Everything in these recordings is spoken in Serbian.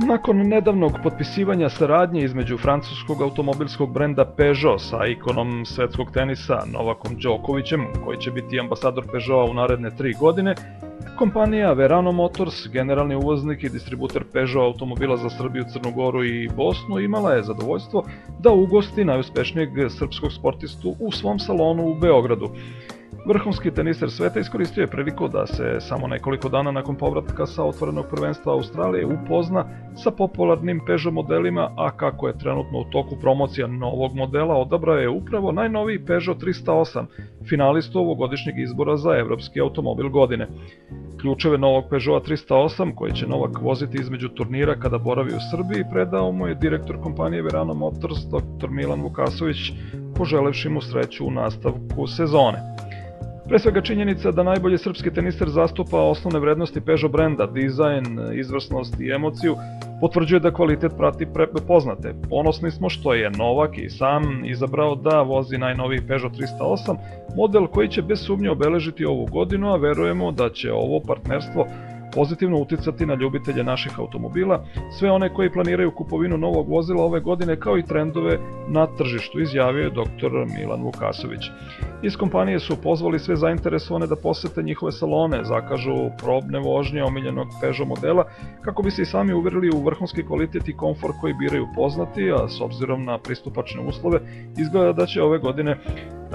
Nakon nedavnog potpisivanja saradnje između francuskog automobilskog brenda Peugeot sa ikonom svetskog tenisa Novakom Đokovićem, koji će biti ambasador Peugeota u naredne 3 godine, kompanija Verano Motors, generalni uvoznik i distributer Peugeot automobila za Srbiju, Crnu Goru i Bosnu, imala je zadovoljstvo da ugosti najuspešnijeg srpskog sportistu u svom salonu u Beogradu. Vrhunski teniser sveta iskoristio je priliku da se samo nekoliko dana nakon povratka sa otvorenog prvenstva Australije upozna sa popularnim Peugeot modelima, a kako je trenutno u toku promocija novog modela, odabrao je upravo najnoviji Peugeot 308, finalistu ovogodišnjeg izbora za evropski automobil godine. Ključeve novog Peugeota 308, koji će Novak voziti između turnira kada boravi u Srbiji, predao mu je direktor kompanije Verano Motors dr. Milan Vukasović, poželevši mu sreću u nastavku sezone. Pre svega činjenica da najbolji srpski teniser zastupa osnovne vrednosti Peugeot brenda, dizajn, izvrsnost i emociju, potvrđuje da kvalitet prati prepoznate. Ponosni smo što je Novak i sam izabrao da vozi najnoviji Peugeot 308, model koji će bez sumnje obeležiti ovu godinu, a verujemo da će ovo partnerstvo pozitivno uticati na ljubitelje naših automobila, sve one koji planiraju kupovinu novog vozila ove godine kao i trendove na tržištu, izjavio je dr. Milan Vukasović. Iz kompanije su pozvali sve zainteresovane da posete njihove salone, zakažu probne vožnje omiljenog Peugeot modela, kako bi se i sami uverili u vrhunski kvalitet i komfor koji biraju poznati, a s obzirom na pristupačne uslove, izgleda da će ove godine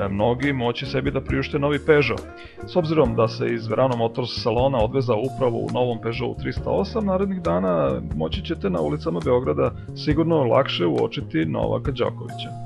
mnogi moći sebi da priušte novi Peugeot. S obzirom da se iz Verano Motors salona odvezao upravo u novom Peugeotu 308, narednih dana moći ćete na ulicama Beograda sigurno lakše uočiti Novaka Đokovića.